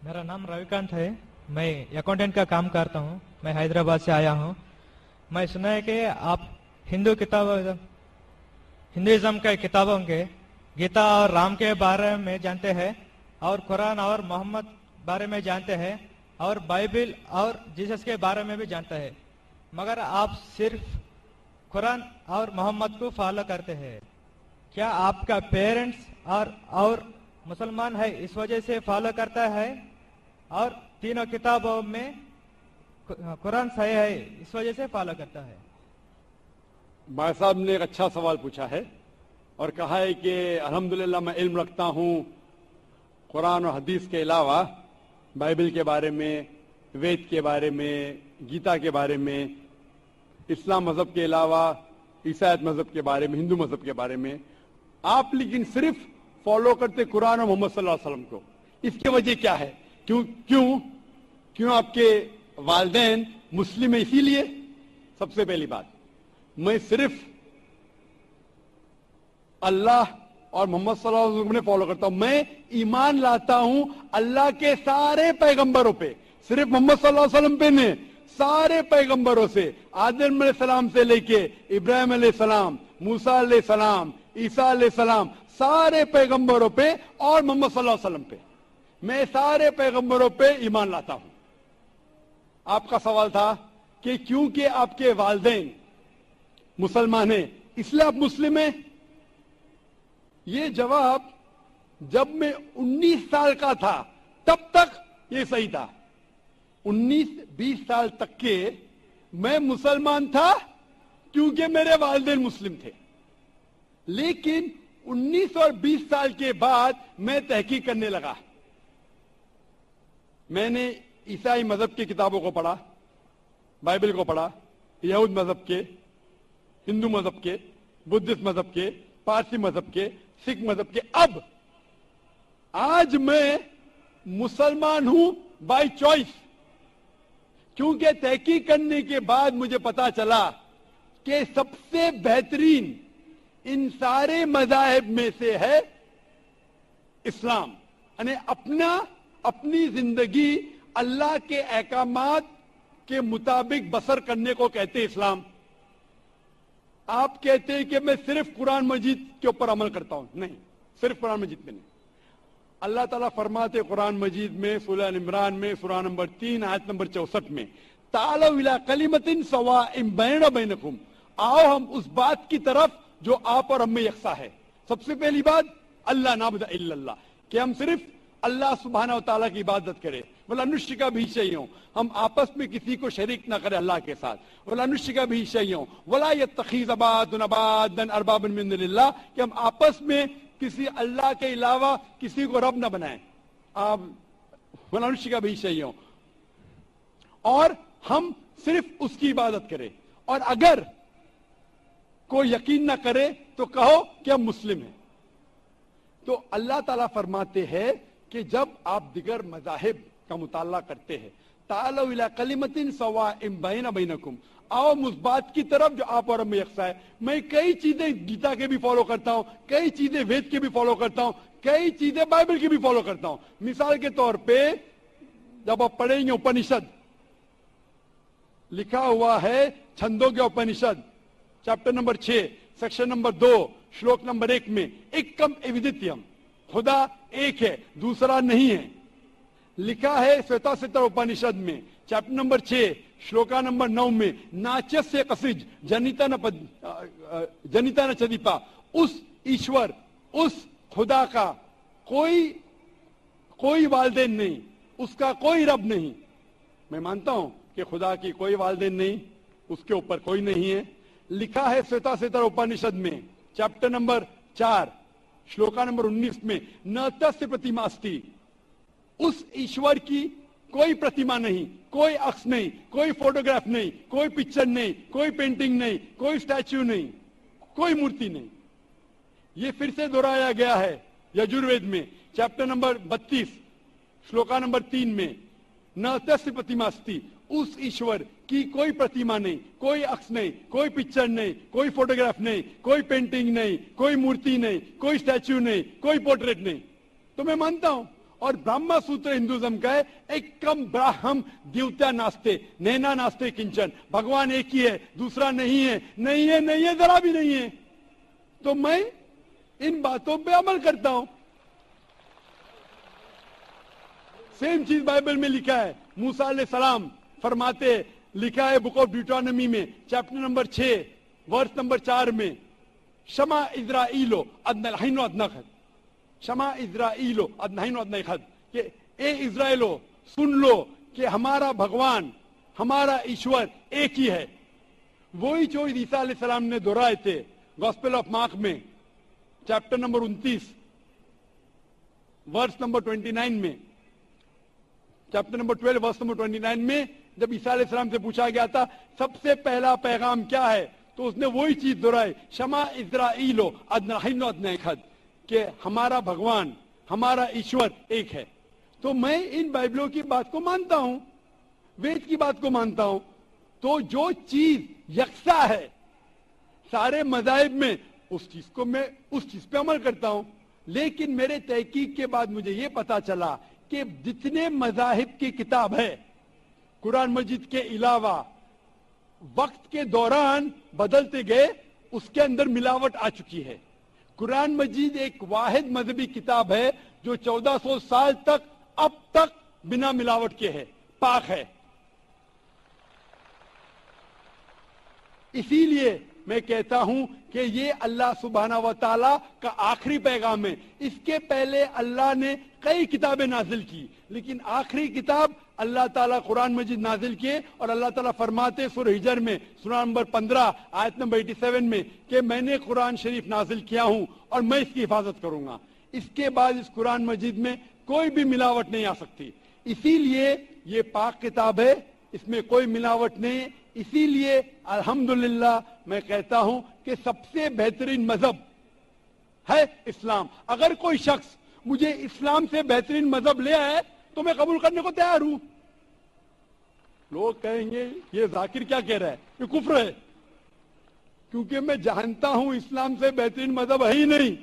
मेरा नाम रविकांत है। मैं अकाउंटेंट का काम करता हूँ। मैं हैदराबाद से आया हूँ। मैं सुना है कि आप हिंदुइज्म के किताबों के गीता और राम के बारे में जानते हैं, और कुरान और मोहम्मद बारे में जानते हैं, और बाइबल और जीसस के बारे में भी जानते हैं, मगर आप सिर्फ कुरान और मोहम्मद को फॉलो करते हैं। क्या आपका पेरेंट्स और मुसलमान है इस वजह से फॉलो करता है, और तीनों किताबों में कुरान सही है इस वजह से फॉलो करता है? भाई साहब ने एक अच्छा सवाल पूछा है और कहा है कि अल्हम्दुलिल्लाह मैं इल्म रखता हूँ कुरान और हदीस के अलावा, बाइबल के बारे में, वेद के बारे में, गीता के बारे में, इस्लाम मजहब के अलावा ईसाईयत मजहब के बारे में, हिंदू मजहब के बारे में। आप लेकिन सिर्फ फॉलो करते कुरान और मोहम्मद सल्लल्लाहु अलैहि वसल्लम को। इसकी वजह क्या है? क्यों आपके वालिदैन मुस्लिम है इसीलिए? सबसे पहली बात, मैं सिर्फ अल्लाह और मोहम्मद सल्लल्लाहु अलैहि वसल्लम ने फॉलो करता हूं। मैं ईमान लाता हूं अल्लाह के सारे पैगंबरों पे, सिर्फ मोहम्मद सल्लल्लाहु अलैहि वसल्लम पे नहीं, सारे पैगंबरों से, आदम अलैहिस्सलाम से लेके इब्राहिम अलैहिस्सलाम, मूसा अलैहिस्सलाम, ईसा अलैहिस्सलाम, सारे पैगंबरों पे और मोहम्मद सल्लल्लाहु अलैहि वसल्लम पे, मैं सारे पैगंबरों पे ईमान लाता हूं। आपका सवाल था कि क्योंकि आपके वालिदैन मुसलमान हैं इसलिए आप मुस्लिम हैं। ये जवाब जब मैं 19 साल का था तब तक ये सही था। 19-20 साल तक के मैं मुसलमान था क्योंकि मेरे वालिदैन मुस्लिम थे। लेकिन 19 और 20 साल के बाद मैं तहकीक करने लगा। मैंने ईसाई मजहब की किताबों को पढ़ा, बाइबल को पढ़ा, यहूद मजहब के, हिंदू मजहब के, बुद्धिस्ट मजहब के, पारसी मजहब के, सिख मजहब के। अब आज मैं मुसलमान हूं बाय चॉइस, क्योंकि तहकीक करने के बाद मुझे पता चला कि सबसे बेहतरीन इन सारे मज़ाहिब में से है इस्लाम। यानी अपनी जिंदगी अल्लाह के अहकामात के मुताबिक बसर करने को कहते हैं इस्लाम। आप कहते हैं कि मैं सिर्फ कुरान मजीद के ऊपर अमल करता हूं। नहीं, सिर्फ कुरान मजीद पे नहीं। अल्लाह ताला फरमाते कुरान मजीद में सूरह इमरान में सूरह नंबर 3 आयत नंबर 64 में, तालौ इला कलिमतिन सवाइम बैना बैनकुम, आओ हम उस बात की तरफ जो आप और हम में यकसा है। सबसे पहली बात अल्लाह नाबुद इल्लल्लाह, कि हम सिर्फ अल्लाह सुब्हानहू व तआला की इबादत करें। वला नुश्रिका भी शैअन, हम आपस में किसी को शरीक ना करें अल्लाह के साथ। वला नुश्रिका भी शैअन वला यत्तखिज़ बादुना बादन अरबाबन मिन दुनिल्लाह, कि हम आपस में किसी अल्लाह के अलावा किसी को रब ना बनाएं। आप वला नुश्रिका भी शैअन, और हम सिर्फ उसकी इबादत करें। और अगर कोई यकीन ना करे तो कहो कि हम मुस्लिम हैं। तो अल्लाह ताला फरमाते हैं कि जब आप दिगर मज़ाहिब का मुताला करते हैं, तालौ इला कलिमतिन सवाइम बैना बैनकुम, आओ उस बात की तरफ जो आप और में यकसा है। मैं कई चीजें गीता के भी फॉलो करता हूं, कई चीजें वेद के भी फॉलो करता हूं, कई चीजें बाइबल की भी फॉलो करता हूं। मिसाल के तौर पे जब आप पढ़ेंगे उपनिषद, लिखा हुआ है छंदों के उपनिषद चैप्टर नंबर 6 सेक्शन नंबर 2 श्लोक नंबर 1 में, एकम एविदित्यम, खुदा एक है दूसरा नहीं है। लिखा है श्वेताश्वतर उपनिषद में चैप्टर नंबर 6 श्लोका नंबर 9 में, नाचस्य कसिज जनिता न चदीपा, उस ईश्वर उस खुदा का कोई वालिदैन नहीं, उसका कोई रब नहीं। मैं मानता हूं कि खुदा की कोई वालिदैन नहीं, उसके ऊपर कोई नहीं है। लिखा है श्वेताश्वतर उपनिषद में चैप्टर नंबर 4 श्लोका नंबर 19 में, न तस्य प्रतिमा अस्ति, उस ईश्वर की कोई प्रतिमा नहीं, कोई अक्ष नहीं, कोई फोटोग्राफ नहीं, कोई पिक्चर नहीं, कोई पेंटिंग नहीं, कोई स्टैच्यू नहीं, कोई मूर्ति नहीं। ये फिर से दोहराया गया है यजुर्वेद में चैप्टर नंबर 32 श्लोका नंबर 3 में, न तस्य प्रतिमा अस्ति, उस ईश्वर की कोई प्रतिमा नहीं, कोई अक्ष नहीं, कोई पिक्चर नहीं, कोई फोटोग्राफ नहीं, कोई पेंटिंग नहीं, कोई मूर्ति नहीं, कोई स्टैच्यू नहीं, कोई पोर्ट्रेट नहीं। तो मैं मानता हूं और ब्रह्मा सूत्र हिंदुज्म का है एकम ब्राह्म द्वितीया नास्ते नैना नास्ते किंचन, भगवान एक ही है, दूसरा नहीं है, नहीं है, नहीं है, जरा भी नहीं है। तो मैं इन बातों पे अमल करता हूं। सेम चीज बाइबल में लिखा है। मूसा अलैहिस्सलाम फरमाते, लिखा है बुक ऑफ ड्यूटोनॉमी में चैप्टर नंबर 6 वर्स नंबर 4 में, शमा इज़राइलो अदनहीनो अदनखद, शमा इज़राइलो अदनहीनो अदनखद, कि ए इज़राइलो सुन लो कि हमारा भगवान, हमारा ईश्वर एक ही है। वही जो ईसा अलैहिस्सलाम ने दोहराए थे गॉस्पेल ऑफ मार्क में चैप्टर नंबर 29 वर्स नंबर 29 में, चैप्टर नंबर 12 वर्स नंबर 29 में, जब ईसा अलैहिस्सलाम से पूछा गया था सबसे पहला पैगाम क्या है, तो उसने वही चीज दोहराई, शमा इज़राइलो अदनहीनो अदनखद, कि हमारा भगवान, हमारा ईश्वर एक है। तो मैं इन बाइबलों की बात को मानता हूं, वेद की बात को मानता हूं। तो जो चीज यकसा है सारे मज़ाहिब में, उस चीज को मैं उस चीज पे अमल करता हूं। लेकिन मेरे तहकीक के बाद मुझे ये पता चला कि जितने मज़ाहिब की किताब है कुरान मजीद के अलावा वक्त के दौरान बदलते गए, उसके अंदर मिलावट आ चुकी है। कुरान मजीद एक वाहिद मजहबी किताब है जो 1400 साल तक अब तक बिना मिलावट के है, पाक है। इसीलिए मैं कहता हूं कि ये अल्लाह सुब्हाना व तआला का आखिरी पैगाम है। इसके पहले अल्लाह ने कई किताबें नाजिल की, लेकिन आखिरी किताब अल्लाह ताला कुरान मजीद नाजिल किए। और अल्लाह ताला फरमाते सूरह हिजर में सूरह नंबर 15 आयत नंबर 87 में कि मैंने कुरान शरीफ नाजिल किया हूं और मैं इसकी हिफाजत करूंगा। इसके बाद इस कुरान मजीद में कोई भी मिलावट नहीं आ सकती। इसीलिए ये पाक किताब है, इसमें कोई मिलावट नहीं। इसीलिए अल्हम्दुलिल्लाह मैं कहता हूं कि सबसे बेहतरीन मजहब है इस्लाम। अगर कोई शख्स मुझे इस्लाम से बेहतरीन मजहब ले आए तो मैं कबूल करने को तैयार हूं। लोग कहेंगे ये जाकिर क्या कह रहा है, ये कुफ्र है, क्योंकि मैं जानता हूं इस्लाम से बेहतरीन मजहब है ही नहीं।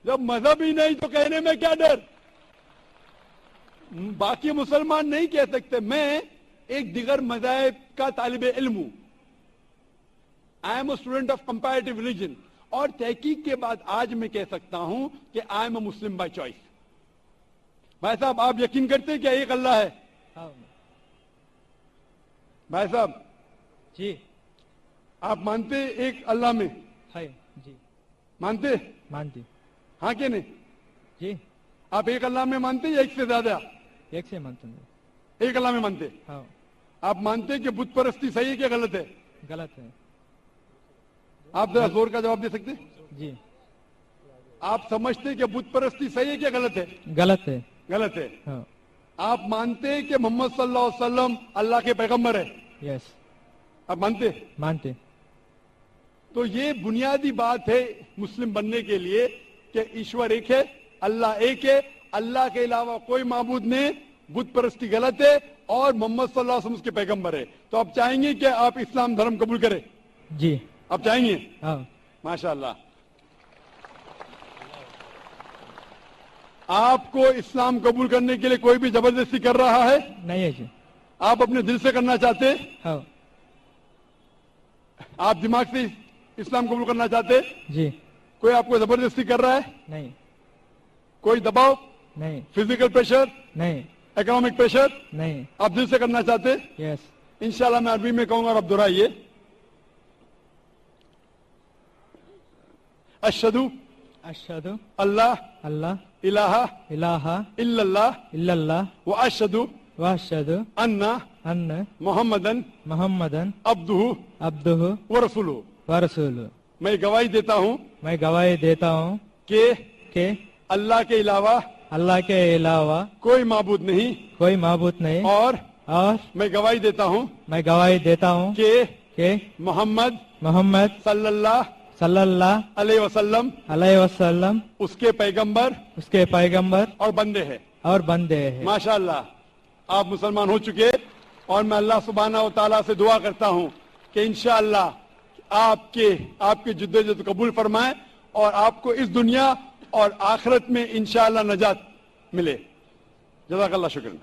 जब मजहब ही नहीं तो कहने में क्या डर। बाकी मुसलमान नहीं कह सकते। मैं एक दिगर मज़ाहिब का तालिब इल्म हूं। I am a student of comparative religion, और तहकीक के बाद आज मैं कह सकता हूं कि I am a Muslim by choice. भाई साहब, आप यकीन करते हैं क्या एक अल्लाह है? हाँ। भाई साहब जी, आप मानते एक अल्लाह में? है जी, मानते? मानती हाँ कि नहीं? जी, आप एक अल्लाह में मानते या एक से ज्यादा? एक से मानते हैं। एक अल्लाह में मानते? हाँ। आप मानते हैं कि बुत परस्ती सही है क्या गलत है? गलत है। आप जरा जोर का जवाब दे सकते हैं? जी, आप समझते हैं कि बुत परस्ती सही है क्या गलत है? गलत है। गलत है। हाँ। आप मानते हैं कि मोहम्मद सल्लल्लाहु अलैहि वसल्लम अल्लाह के पैगंबर है? यस, आप मानते? मानते। तो ये बुनियादी बात है मुस्लिम बनने के लिए कि ईश्वर एक है, अल्लाह एक है, अल्लाह के अलावा कोई माबूद नहीं, बुत परस्ती गलत है और मोहम्मद सल्लल्लाहु अलैहि वसल्लम उसके पैगंबर है। तो आप चाहेंगे कि आप इस्लाम धर्म कबूल करें? जी, आप चाहेंगे? हाँ। माशाअल्लाह। आपको इस्लाम कबूल करने के लिए कोई भी जबरदस्ती कर रहा है? नहीं है जी। आप अपने दिल से करना चाहते? हाँ। आप दिमाग से इस्लाम कबूल करना चाहते? जी। कोई आपको जबरदस्ती कर रहा है? नहीं। कोई दबाव? नहीं। Physical pressure? नहीं। Economic pressure? नहीं। आप दिल से करना चाहते? यस। इंशाल्लाह मैं अरबी में कहूंगा और आप दोहराइए। अशहदु अशहदु अल्लाह अल्लाह इलाहा इलाहा इल्लल्लाह इल्लल्लाह व अशहदु व अशहदु अन्ना अन्न मोहम्मदन मुहम्मदन अब्दुहु अब्दुहु व रसूलुहु। व रसूलुहु। मैं गवाही देता हूं मैं गवाही देता हूँ कि अल्लाह के अलावा कोई माबूद नहीं कोई माबूद नहीं, और मैं गवाही देता हूँ कि मोहम्मद सल्लल्लाहु अलैहि वसल्लम उसके पैगंबर और बंदे हैं। माशाअल्लाह, आप मुसलमान हो चुके। और मैं अल्लाह सुब्हाना व तआला से दुआ करता हूं कि इंशाअल्लाह आपके जिद्दोजहद कबूल फरमाए और आपको इस दुनिया और आखिरत में इंशाअल्लाह नजात ملے. جزاک اللہ شکرن.